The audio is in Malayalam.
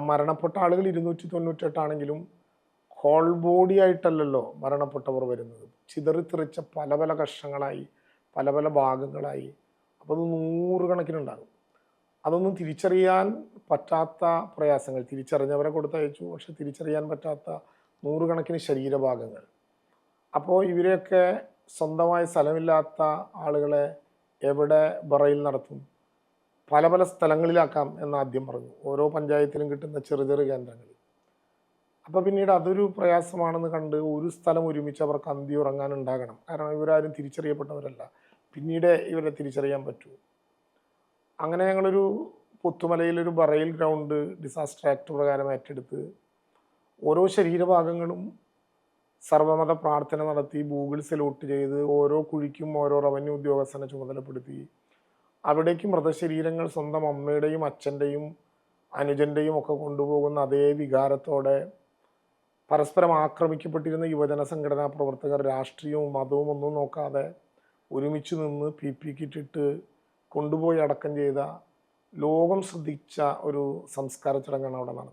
മരണപ്പെട്ട ആളുകൾ 298 ആണെങ്കിലും ഹോൾ ബോഡി ആയിട്ടല്ലല്ലോ മരണപ്പെട്ടവർ വരുന്നത്. ചിതറിത്തെറിച്ച പല പല കഷ്ണങ്ങളായി, പല പല ഭാഗങ്ങളായി. അപ്പോൾ അത് നൂറുകണക്കിനുണ്ടാകും. അതൊന്നും തിരിച്ചറിയാൻ പറ്റാത്ത പ്രയാസങ്ങൾ. തിരിച്ചറിഞ്ഞവരെ കൊടുത്തയച്ചു, പക്ഷെ തിരിച്ചറിയാൻ പറ്റാത്ത നൂറുകണക്കിന് ശരീരഭാഗങ്ങൾ. അപ്പോൾ ഇവരെയൊക്കെ സ്വന്തമായി സ്ഥലമില്ലാത്ത ആളുകളെ എവിടെ ബറയിൽ നടത്തും? പല പല സ്ഥലങ്ങളിലാക്കാം എന്ന് ആദ്യം പറഞ്ഞു, ഓരോ പഞ്ചായത്തിലും കിട്ടുന്ന ചെറു ചെറു കേന്ദ്രങ്ങളിൽ. അപ്പോൾ പിന്നീട് അതൊരു പ്രയാസമാണെന്ന് കണ്ട് ഒരു സ്ഥലം ഒരുമിച്ച് അവർക്ക് അന്തി ഉറങ്ങാനുണ്ടാകണം. കാരണം ഇവരാരും തിരിച്ചറിയപ്പെട്ടവരല്ല. പിന്നീട് ഇവരെ തിരിച്ചറിയാൻ പറ്റൂ. അങ്ങനെ ഞങ്ങളൊരു പുത്തുമലയിലൊരു ബറയിൽ ഗ്രൗണ്ട് ഡിസാസ്റ്റർ ആക്ട് പ്രകാരം ഏറ്റെടുത്ത് ഓരോ ശരീരഭാഗങ്ങളും സർവ്വമത പ്രാർത്ഥന നടത്തി, ഗൂഗിൾ സല്യൂട്ട് ചെയ്ത്, ഓരോ കുഴിക്കും ഓരോ റവന്യൂ ഉദ്യോഗസ്ഥനെ ചുമതലപ്പെടുത്തി, അവിടേക്ക് മൃതശരീരങ്ങൾ സ്വന്തം അമ്മയുടെയും അച്ഛൻ്റെയും അനുജൻ്റെയും ഒക്കെ കൊണ്ടുപോകുന്ന അതേ വികാരത്തോടെ പരസ്പരം ആക്രമിക്കപ്പെട്ടിരുന്ന യുവജന സംഘടനാ പ്രവർത്തകർ രാഷ്ട്രീയവും മതവും ഒന്നും നോക്കാതെ ഒരുമിച്ച് നിന്ന് PPE കിറ്റിട്ട് കൊണ്ടുപോയി അടക്കം ചെയ്ത ലോകം ശ്രദ്ധിച്ച ഒരു സംസ്കാര ചടങ്ങാണ് അവിടെ നടന്നത്.